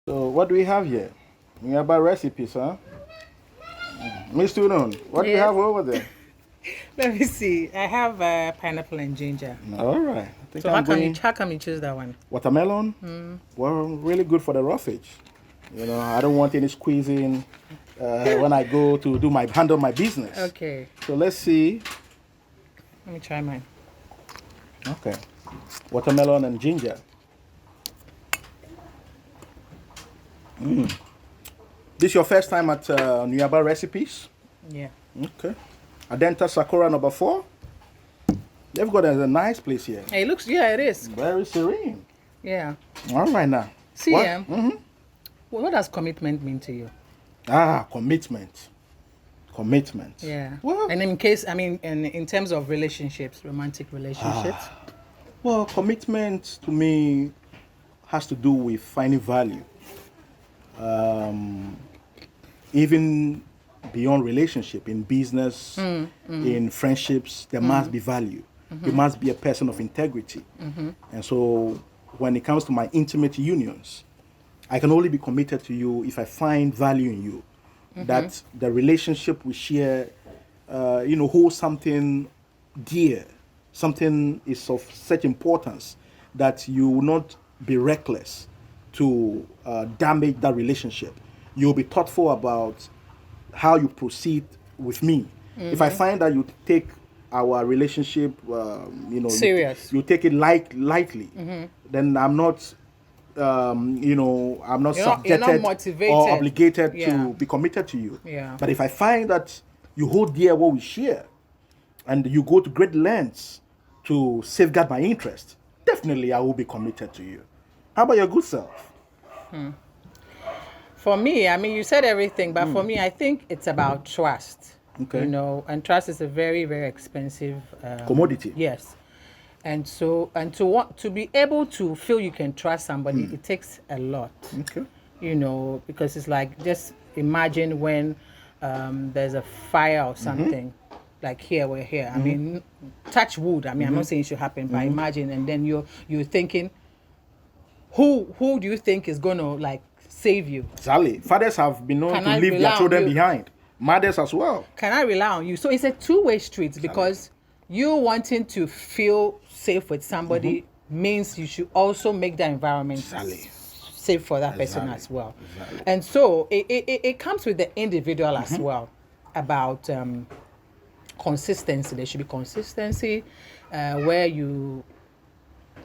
So what do we have here? We have about recipes, huh? Miss Tunon, what do you Yes. have over there? Let me see. I have pineapple and ginger. All right. I think So I'm how come you choose that one? watermelon. Well, really good for the roughage. I don't want any squeezing when I go to handle my business. Okay. So let's see. Let me try mine. Okay. Watermelon and ginger. This your first time at Nuyaba Recipes? Yeah. Okay. Adenta Sakura number 4. They've got a nice place here. Hey, it is. Very serene. Yeah. All right now. See, What? what does commitment mean to you? Commitment. Commitment. Yeah. Well, And in terms of relationships, romantic relationships. well, commitment to me has to do with finding value. Even beyond relationship, in business, in friendships, there must be value. You must be a person of integrity. And so when it comes to my intimate unions, I can only be committed to you if I find value in you. That the relationship we share, holds something dear. Something is of such importance that you will not be reckless to damage that relationship. You'll be thoughtful about how you proceed with me. If I find that you take our relationship, Serious. you take it lightly, then I'm not, I'm not You're subjected not motivated. or obligated Yeah. to be committed to you. Yeah. But if I find that you hold dear what we share, and you go to great lengths to safeguard my interest, definitely I will be committed to you. How about your good self? For me, you said everything, but for me, I think it's about trust. Okay. And trust is a very, very expensive Commodity. Yes. And so, to be able to feel you can trust somebody, it takes a lot. Okay. Because it's like, just imagine when there's a fire or something, like here, we're here. Touch wood. I'm not saying it should happen, but imagine, and then you're thinking, who do you think is going to save you? Exactly. Fathers have been known Can to I leave rely their on children you? behind. Mothers as well. Can I rely on you? So it's a two-way street, because you wanting to feel safe with somebody means you should also make the environment Exactly. safe for that person as well. Exactly. And so it comes with the individual as well, about consistency. There should be consistency where you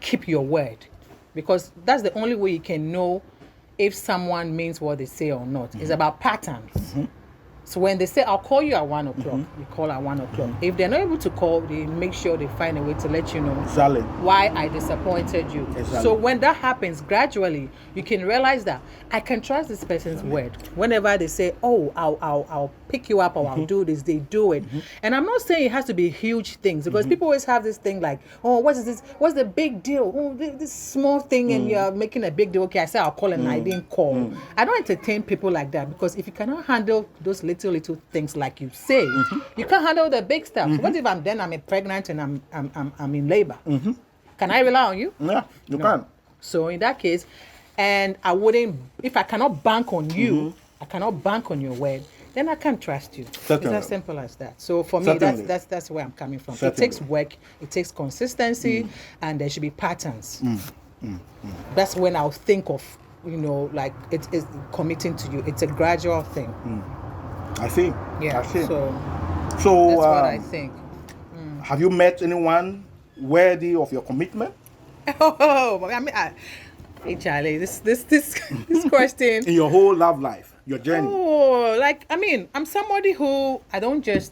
keep your word, because that's the only way you can know if someone means what they say or not. It's about patterns. So when they say, I'll call you at 1 o'clock, you call at 1 o'clock. If they're not able to call, they make sure they find a way to let you know Exactly. why I disappointed you. Exactly. So when that happens, gradually, you can realize that I can trust this person's word. Whenever they say, oh, I'll pick you up, or I'll do this, they do it. And I'm not saying it has to be huge things, because people always have this thing like, oh, what is this? What's the big deal? Oh, this small thing, and you're making a big deal. Okay, I said I'll call, and I didn't call. I don't entertain people like that, because if you cannot handle those little things like you say, you can't handle the big stuff. What if I'm pregnant and I'm in labor? Can I rely on you? Yeah, you can. So in that case, and I wouldn't, if I cannot bank on you, I cannot bank on your word, then I can't trust you. Certainly. It's as simple as that. So for me, Certainly. that's where I'm coming from. Certainly. It takes work, it takes consistency, and there should be patterns. That's when I'll think of, it is committing to you. It's a gradual thing. I see. Yeah. I see. So So, that's what I think. have you met anyone worthy of your commitment Hey Charlie, this question. in your whole love life, your journey? Oh, I'm somebody who I don't just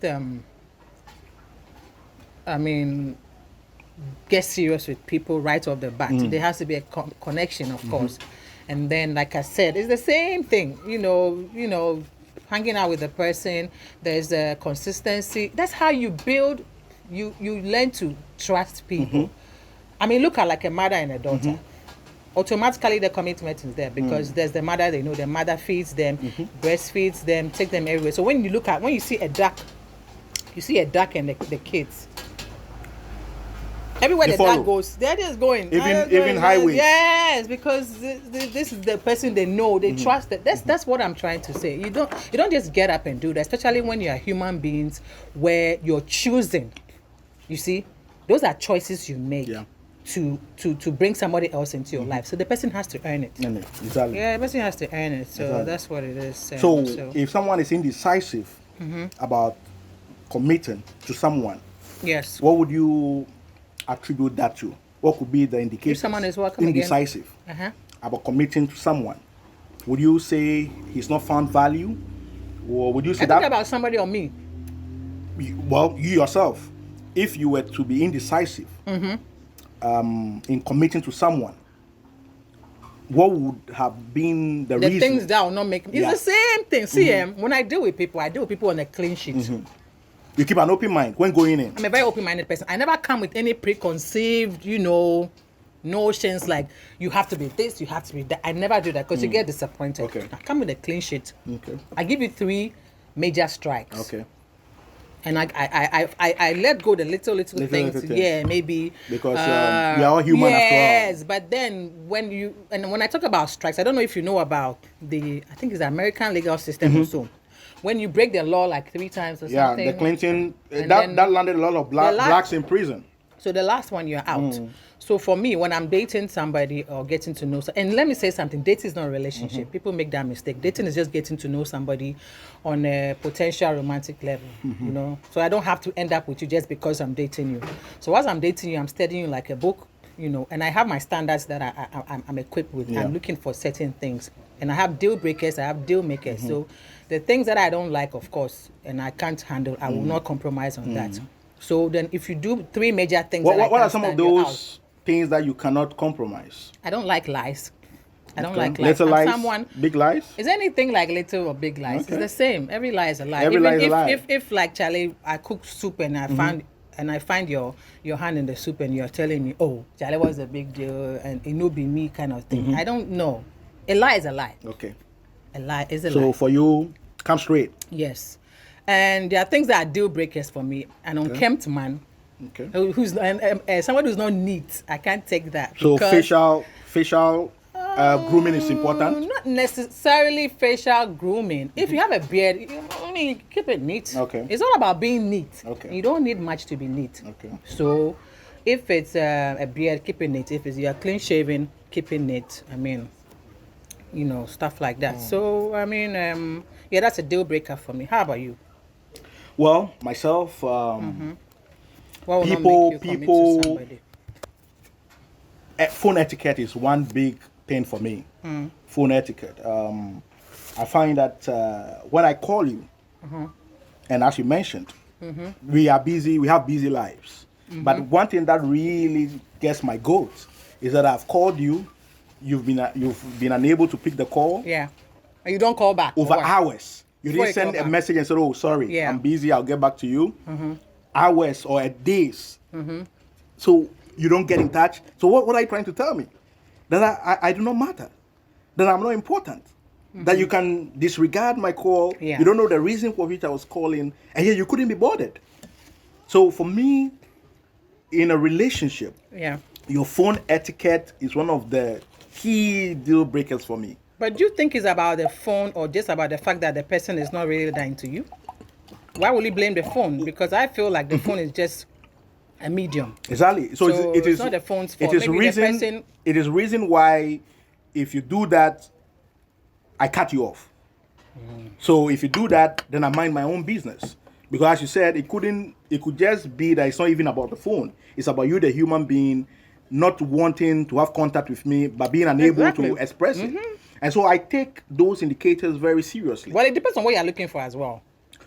get serious with people right off the bat. There has to be a connection, of course. And then, like I said, it's the same thing. Hanging out with the person, there's a consistency. That's how you build. You learn to trust people. Look at like a mother and a daughter. Automatically the commitment is there, because there's the mother. They know the mother feeds them, breastfeeds them, take them everywhere. So when you see a duck and the kids, Everywhere They the follow. dog goes, they're just going. Even highways. Yes, because this is the person they know, they trust. That's what I'm trying to say. You don't just get up and do that, especially when you are human beings, where you're choosing. You see, those are choices you make. Yeah. To bring somebody else into your life. So the person has to earn it. Exactly. Yeah, the person has to earn it. So Exactly. that's what it is. So if someone is indecisive about committing to someone, yes. what would you attribute that to? What could be the indication? If someone is welcome indecisive again. about committing to someone, would you say he's not found value, or would you say I that think about somebody or me? well, you yourself, if you were to be indecisive in committing to someone, what would have been the reason? Things that will not make it's the same thing. See, when I deal with people on a clean sheet. You keep an open mind when going in. I'm a very open-minded person. I never come with any preconceived, notions like you have to be this, you have to be that. I never do that because you get disappointed. Okay. I come with a clean sheet. Okay. I give you 3 major strikes. Okay. And I let go the little things. Yeah, maybe because we are all human after all. Yes, but then when I talk about strikes, I don't know if you know about I think it's the American legal system also. When you break the law like 3 times or something. Yeah, the Clinton that landed a lot of blacks in prison. So the last one, you're out. So for me, when I'm dating somebody or getting to know, and let me say something, dating is not a relationship. People make that mistake. Dating is just getting to know somebody on a potential romantic level, So I don't have to end up with you just because I'm dating you. So as I'm dating you, I'm studying you like a book, and I have my standards that I'm equipped with. Yeah. I'm looking for certain things. And I have deal breakers, I have deal makers. So the things that I don't like, of course, and I can't handle, I will not compromise on that. So then if you do 3 major things, what are some of those things that you cannot compromise? I don't like lies. I don't like lies. Little lies, big lies? Is anything like little or big lies? Okay. It's the same. Every lie is a lie. Every lie is a lie. If like Charlie, I cook soup and I find your hand in the soup and you're telling me, oh, Charlie, what's the big deal? And it no be me kind of thing. I don't know. A lie is a lie. Okay. A lie is a lie. So for you, come straight. Yes. And there are things that are deal breakers for me. An unkempt man, who's somebody who's not neat, I can't take that. So facial grooming is important? Not necessarily facial grooming. If you have a beard, keep it neat. Okay. It's all about being neat. Okay. You don't need much to be neat. Okay. So if it's a beard, keep it neat. If you're clean shaven, keep it neat. Stuff like that. So, that's a deal breaker for me. How about you? Well, myself, What will not make you commit to somebody? Phone etiquette is one big thing for me. Phone etiquette. I find that when I call you, and as you mentioned, we are busy, we have busy lives. But one thing that really gets my goat is that I've called you, you've been unable to pick the call. Yeah. And you don't call back. Over hours. You Before didn't send you a call message and said, oh, sorry, Yeah. I'm busy, I'll get back to you. Hours or days. So you don't get in touch. So what are you trying to tell me? That I do not matter. That I'm not important. That you can disregard my call. Yeah. You don't know the reason for which I was calling. And yet you couldn't be bothered. So for me, in a relationship, your phone etiquette is one of the key deal breakers for me. But do you think it's about the phone or just about the fact that the person is not really dying to you? Why will you blame the phone? Because I feel like the phone is just a medium. Exactly. So it is not the phone's fault. It is Maybe reason. the person... It is reason why, if you do that, I cut you off. So if you do that, then I mind my own business. Because as you said, it could just be that it's not even about the phone. It's about you, the human being, not wanting to have contact with me, but being unable to express it. And so I take those indicators very seriously. Well, it depends on what you're looking for as well.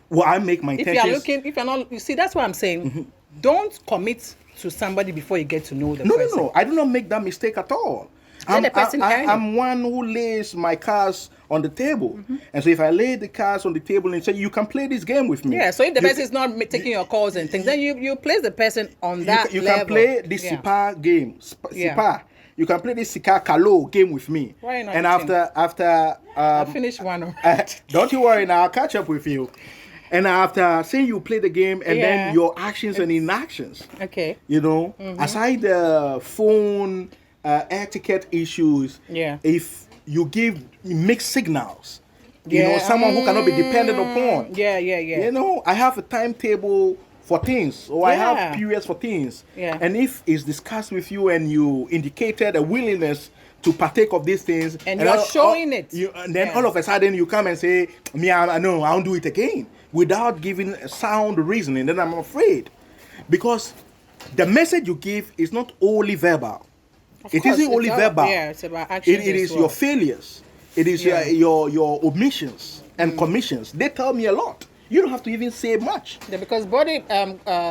Well, I make my intentions. If you're not, you see, that's what I'm saying. Don't commit to somebody before you get to know the person. No. I do not make that mistake at all. I'm one who lays my cards on the table. And so if I lay the cards on the table and say, you can play this game with me. Yeah, so if the person is not taking your calls and things, then you place the person on that you level. can play this Sipa game. Sipa. You can play this Sika Kalo game with me. Why not? And after I'll finish one. don't you worry now, I'll catch up with you. And after saying you play the game and then Yeah. your actions and inactions, Okay. you know, aside the phone etiquette issues, Yeah. if you give mixed signals, you know, Yeah. someone who cannot be depended upon. Yeah. You know, I have a timetable for things, or I Yeah. have periods for things. Yeah. And if it's discussed with you and you indicated a willingness to partake of these things, And you're showing it. and then Yeah. all of a sudden you come and say, "Me, I no, I won't do it again," without giving a sound reasoning. Then I'm afraid, because the message you give is not only verbal. It course, isn't only it's all- verbal. yeah, it's about actions It as is well. your failures. It is Yeah. your omissions and commissions. They tell me a lot. You don't have to even say much. Yeah, because body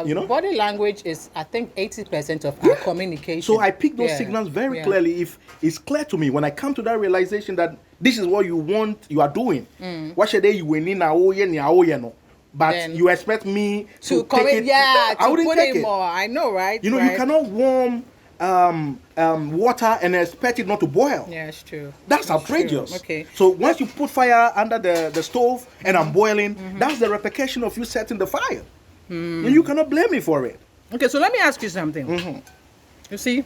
You know? body language is, I think, 80% of our communication. So I pick those Yeah. signals very Yeah. clearly. If it's clear to me, when I come to that realization that this is what you want, you are doing. What should they you win in no? But Then you expect me to take commit, it? yeah, I to wouldn't put take in it. more. I know, right? You know, right. you cannot warm water and expect it not to boil. Yeah, it's true. That's It's outrageous. true. Okay. So once you put fire under the stove and I'm boiling, that's the repercussion of you setting the fire. And you cannot blame me for it. Okay, so let me ask you something. You see,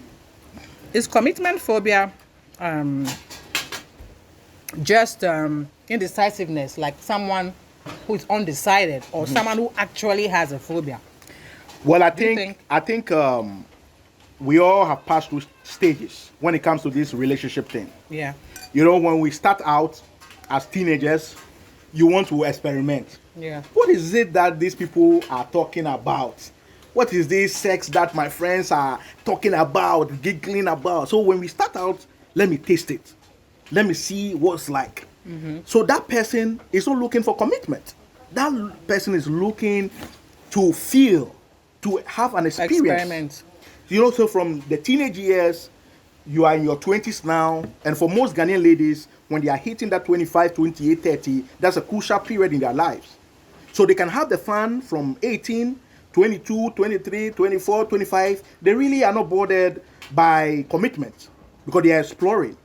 is commitment phobia just indecisiveness, like someone who is undecided, or someone who actually has a phobia? Well, I you think think? we all have passed through stages when it comes to this relationship thing. Yeah. You know, when we start out as teenagers, you want to experiment. Yeah. What is it that these people are talking about? What is this sex that my friends are talking about, giggling about? So when we start out, let me taste it. Let me see what's like. So that person is not looking for commitment. That person is looking to feel, to have an experience. Experiment. You know, so from the teenage years, you are in your 20s now, and for most Ghanaian ladies, when they are hitting that 25, 28, 30, that's a crucial period in their lives. So they can have the fun from 18, 22, 23, 24, 25. They really are not bothered by commitment because they are exploring.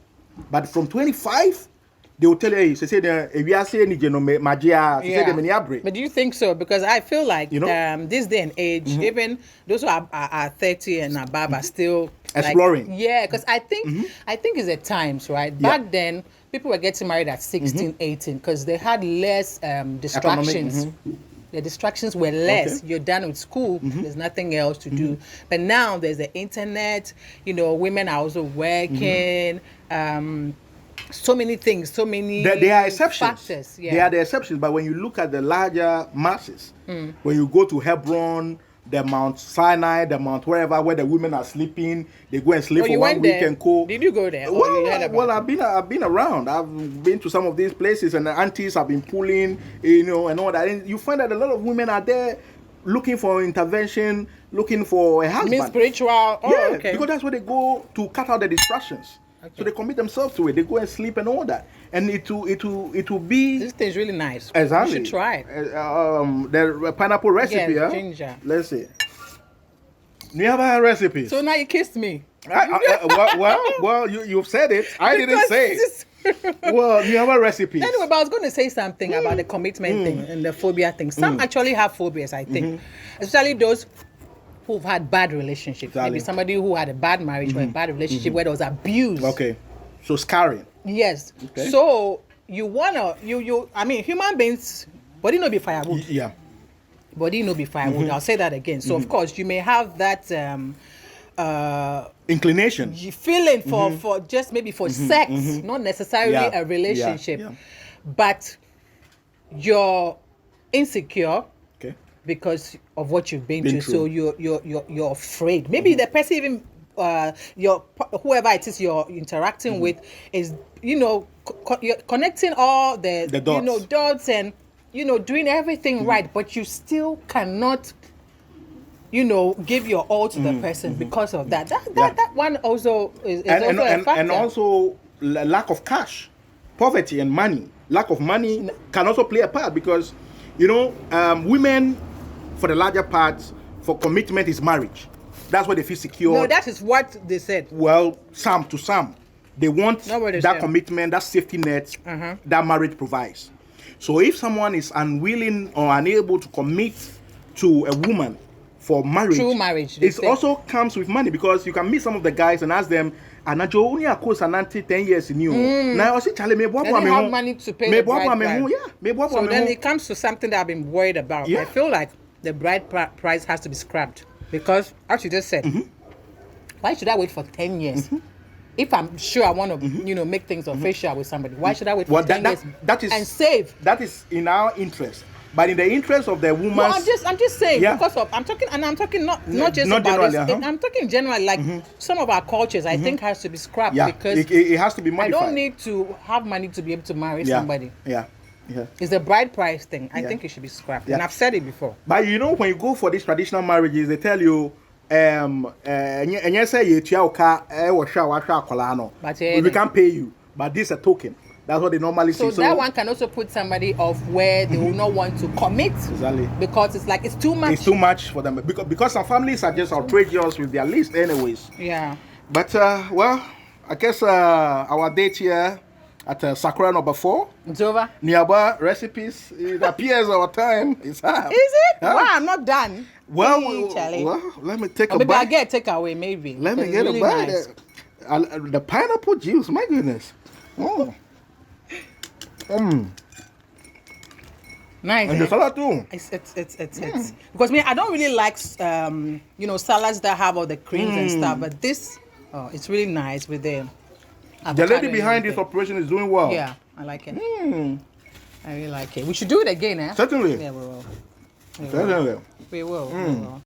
But from 25, they will tell you, But do you think so? Because I feel like You know? this day and age, even those who are 30 and above are still like- Exploring. yeah, because I think it's the times, right? Back then, people were getting married at 16, 18 because they had less distractions. The distractions were less. Okay. You're done with school. There's nothing else to do. But now there's the internet. You know, women are also working. So many things. So many. There are exceptions. Factors, yeah. They are the exceptions. But when you look at the larger masses, when you go to Hebron, the Mount Sinai, the Mount wherever where the women are sleeping, they go and sleep for you 1 went week there? and co. Did you go there? Or you heard about Well, it? I've been around. I've been to some of these places, and the aunties have been pulling, you know, and all that. And you find that a lot of women are there looking for intervention, looking for a husband. Mean spiritual. Oh, Yeah, okay. because that's where they go to cut out the distractions. Okay. So they commit themselves to it. They go and sleep and all that, and it will be This thing's really nice. exactly. You should try it. The pineapple recipe. Yes, huh? ginger. Let's see. Do you have a recipe? So now you kissed me. Well, you've said it. I didn't Because say it. Well, you have a recipe. Anyway, but I was going to say something about the commitment thing and the phobia thing. Some actually have phobias, I think. Especially those who've had bad relationships. Exactly. Maybe somebody who had a bad marriage or a bad relationship where there was abuse. Okay, so scarring. Yes. Okay. So you wanna I mean, human beings, body no be firewood. Yeah. Body no be firewood. I'll say that again. So of course you may have that Inclination. feeling for just maybe for sex, not necessarily Yeah, a relationship, yeah. but you're insecure Okay. because of what you've been Been through. So through. you're afraid. Maybe the person even whoever it is you're interacting with is you're connecting all the dots. dots and doing everything right, but you still cannot give your all to the person because of that. That one also is also a factor. And also lack of cash, poverty and money. Lack of money can also play a part because, women, for the larger part, for commitment is marriage. That's where they feel secure. No, that is what they said. Well, some, they want Nobody that said. commitment, that safety net that marriage provides. So if someone is unwilling or unable to commit to a woman for marriage, true marriage, it also comes with money, because you can meet some of the guys and ask them, Anajo only a course and 10 years in you. Now I say, Charlie, me they have money to pay the bride price. Yeah, so then it comes to something that I've been worried about. Yeah. I feel like the bride price has to be scrapped, because, as you just said, why should I wait for 10 years? If I'm sure I want to, make things official with somebody, why should I wait for 10 years and save? That is in our interest. But in the interest of the woman, no, I'm just saying, because of I'm talking not just not about this. generally, I'm talking generally, like some of our cultures, I think has to be scrapped, because it has to be modified. I don't need to have money to be able to marry somebody. Yeah. It's the bride price thing. I think it should be scrapped, and I've said it before. But when you go for these traditional marriages, they tell you, we can't pay you, but this is a token. That's what they normally say. So that one can also put somebody off where they will not want to commit. Exactly. Because it's like, it's too much. It's too much for them. Because some families are just outrageous with their list anyways. Yeah. But, I guess our date here at Sakura number 4. It's over. Niaba recipes. It appears our time is up. Is it? Huh? Wow, I'm not done. Well, Charlie. let me take or a maybe bite. I get a takeaway, maybe. Let me get really a bite. nice. The pineapple juice, my goodness. Oh. Nice. And the salad too. It's because I don't really like salads that have all the creams and stuff, but this it's really nice with the lady behind this operation is doing well. Yeah, I like it. I really like it. We should do it again, eh? Certainly. Yeah, we will. Certainly. We will.